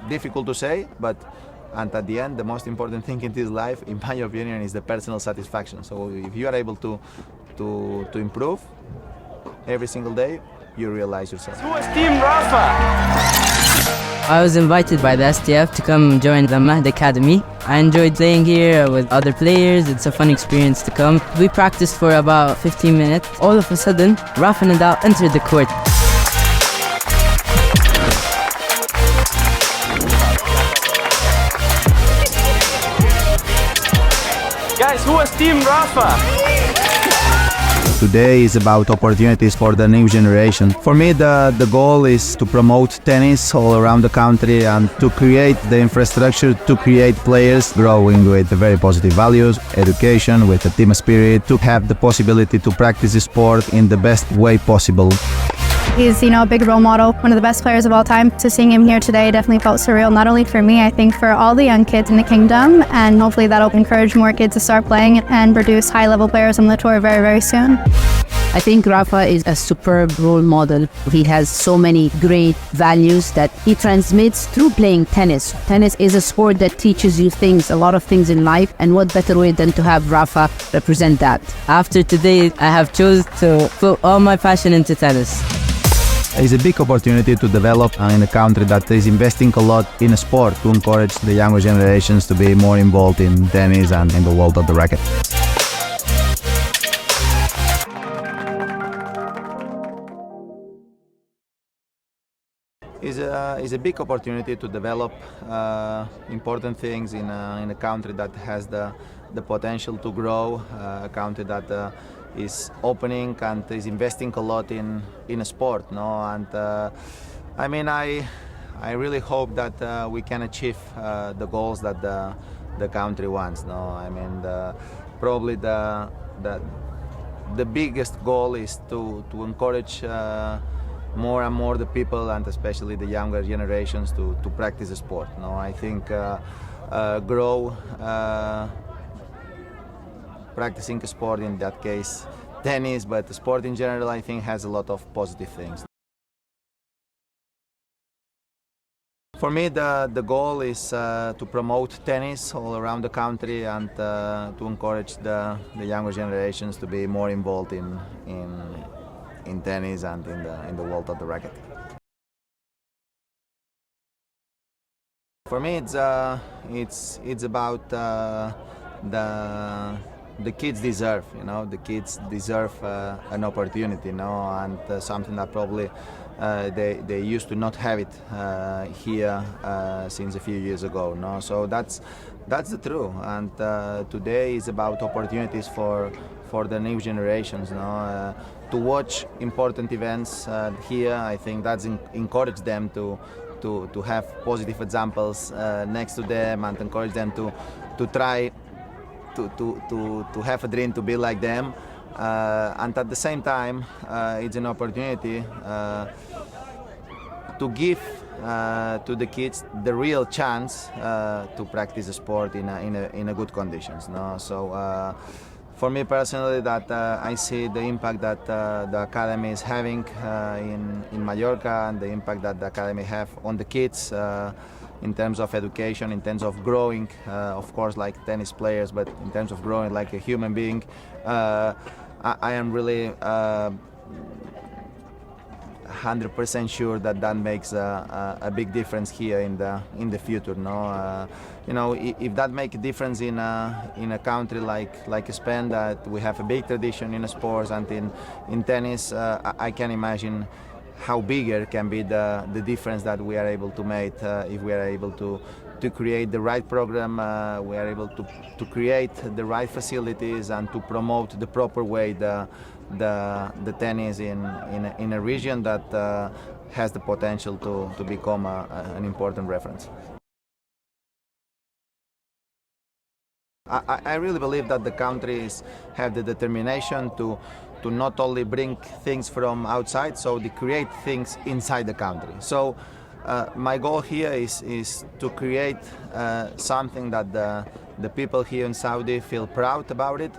difficult to say, but and at the end, the most important thing in this life, in my opinion, is the personal satisfaction. So if you are able to improve every single day, you realize yourself. Who is Team Rafa? I was invited by the STF to come join the METTEZ Academy. I enjoyed playing here with other players. It's a fun experience to come. We practiced for about 15 minutes. All of a sudden, Rafa Nadal entered the court. Guys, who is Team Rafa? Today is about opportunities for the new generation. For me, the goal is to promote tennis all around the country and to create the infrastructure to create players growing with very positive values, education, with a team spirit, to have the possibility to practice the sport in the best way possible. He's, a big role model, one of the best players of all time. So seeing him here today definitely felt surreal, not only for me, I think for all the young kids in the kingdom, and hopefully that'll encourage more kids to start playing and produce high-level players on the tour very, very soon. I think Rafa is a superb role model. He has so many great values that he transmits through playing tennis. Tennis is a sport that teaches you things, a lot of things in life, and what better way than to have Rafa represent that. After today, I have chosen to put all my passion into tennis. It's a big opportunity to develop in a country that is investing a lot in a sport to encourage the younger generations to be more involved in tennis and in the world of the racket. It's a big opportunity to develop important things in a country that has the potential to grow, a country that is opening and is investing a lot in a sport, no? And I really hope that we can achieve the goals that the country wants, no? Probably the biggest goal is to encourage more and more the people, and especially the younger generations, to practice the sport, no? I think grow practicing a sport, in that case tennis, but the sport in general, I think, has a lot of positive things. For me, the goal is to promote tennis all around the country and to encourage the younger generations to be more involved in tennis and in the world of the racket. For me, it's about the kids deserve, the kids deserve an opportunity, and something that probably they used to not have it here since a few years ago, So that's the truth, and today is about opportunities for the new generations, to watch important events here. I think that's encourage them to have positive examples next to them, and encourage them to try to have a dream to be like them, and at the same time it's an opportunity to give to the kids the real chance to practice the sport in a good conditions, So for me personally, that I see the impact that the academy is having in Mallorca, and the impact that the academy have on the kids in terms of education, in terms of growing, of course, like tennis players, but in terms of growing like a human being. I am really 100% sure that makes a big difference here in the future. If that makes a difference in a country like Spain, that we have a big tradition in sports and in tennis, I can imagine how bigger can be the difference that we are able to make if we are able to create the right program, we are able to create the right facilities and to promote the proper way the tennis in a region that has the potential to become an important reference. I really believe that the countries have the determination to not only bring things from outside, so they create things inside the country. So my goal here is to create something that the people here in Saudi feel proud about it,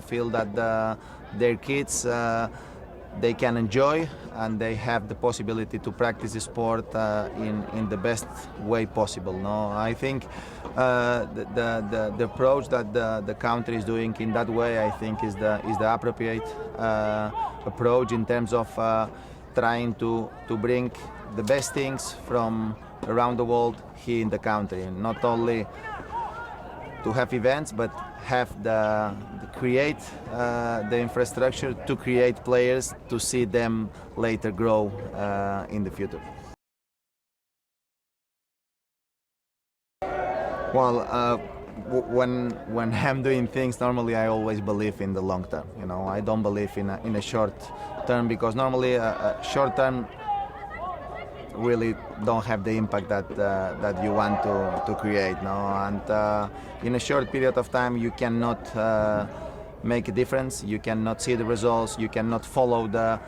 feel that their kids they can enjoy and they have the possibility to practice the sport in the best way possible. No, I think the approach that the country is doing in that way, I think, is the appropriate approach in terms of trying to bring the best things from around the world here in the country, not only to have events, but have create the infrastructure to create players, to see them later grow in the future. Well, when I'm doing things, normally I always believe in the long term. You know, I don't believe in a short term, because normally a short term really don't have the impact that you want to create. No, and in a short period of time you cannot make a difference. You cannot see the results. You cannot follow the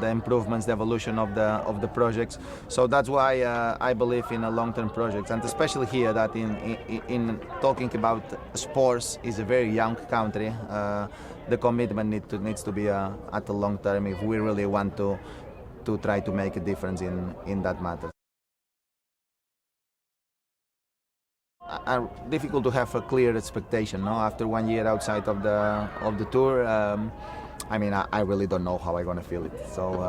improvements, the evolution of the projects. So that's why I believe in a long-term projects, and especially here that in talking about sports is a very young country. The commitment needs to be at the long term if we really want to try to make a difference in that matter. Difficult to have a clear expectation, no? After 1 year outside of the tour, I mean, I really don't know how I'm gonna feel it. So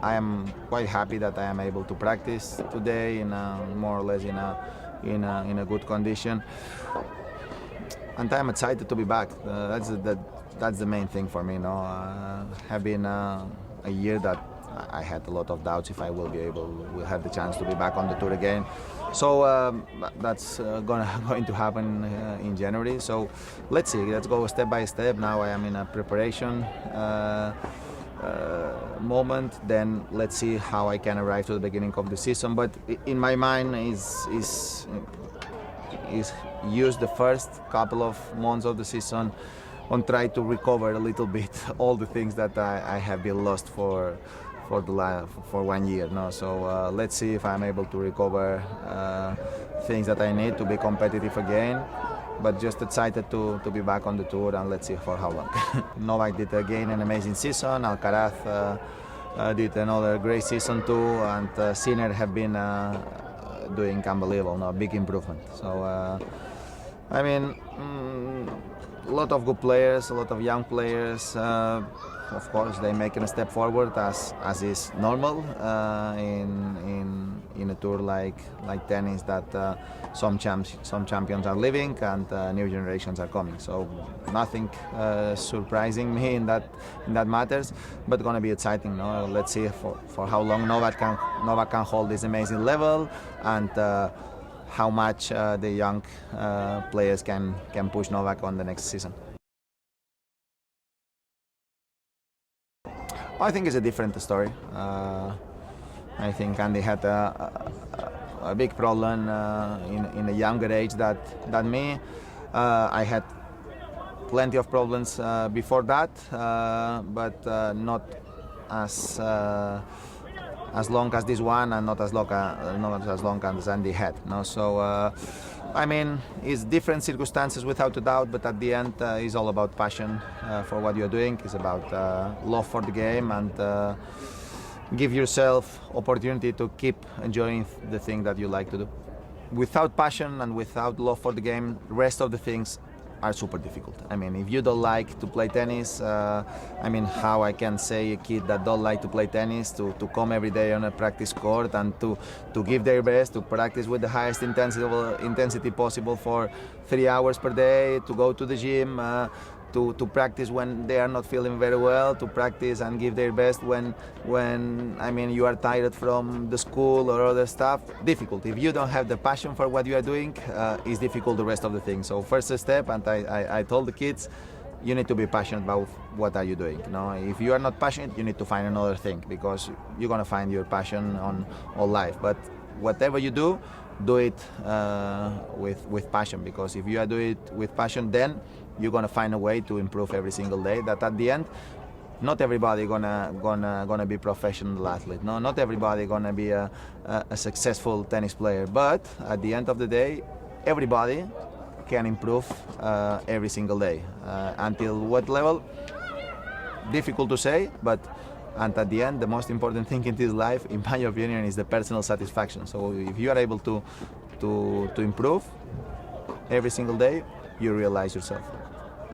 I am quite happy that I am able to practice today in more or less in a good condition, and I'm excited to be back. That's the main thing for me. No, have been a year that I had a lot of doubts if I will have the chance to be back on the tour again. So that's going to happen in January. So let's see. Let's go step by step. Now I am in a preparation moment. Then let's see how I can arrive to the beginning of the season. But in my mind is use the first couple of months of the season on try to recover a little bit all the things that I have been lost for 1 year. No, so let's see if I'm able to recover things that I need to be competitive again. But just excited to be back on the tour, and let's see for how long. Novak did again an amazing season. Alcaraz did another great season too, and Sinner have been doing unbelievable, no, big improvement. So I mean, a lot of good players, a lot of young players. Of course, they're making a step forward as is normal in a tour like tennis, that some champions are leaving and new generations are coming. So nothing surprising me in that matters, but gonna be exciting. No? Let's see for how long Novak can hold this amazing level, and how much the young players can push Novak on the next season. I think it's a different story. I think Andy had a big problem in a younger age than me. I had plenty of problems before that, but not as long as this one, and not as long as Andy had. No, so I mean, it's different circumstances without a doubt, but at the end, it's all about passion for what you're doing. It's about love for the game, and give yourself opportunity to keep enjoying the thing that you like to do. Without passion and without love for the game, the rest of the things are super difficult. I mean, if you don't like to play tennis, I mean, how I can say a kid that don't like to play tennis to come every day on a practice court and to give their best, to practice with the highest intensity possible for 3 hours per day, to go to the gym, to practice when they are not feeling very well, to practice and give their best when I mean, you are tired from the school or other stuff. Difficult. If you don't have the passion for what you are doing, it's difficult the rest of the things. So first step, and I told the kids, you need to be passionate about what are you doing. No, if you are not passionate, you need to find another thing, because you're gonna find your passion on all life. But whatever you do it with passion, because if you are doing it with passion, then you're gonna find a way to improve every single day. That at the end, not everybody gonna be professional athlete. No, not everybody gonna be a successful tennis player. But at the end of the day, everybody can improve every single day. Until what level? difficult to say, but and at the end, the most important thing in this life, in my opinion, is the personal satisfaction. So if you are able to improve every single day, you realize yourself.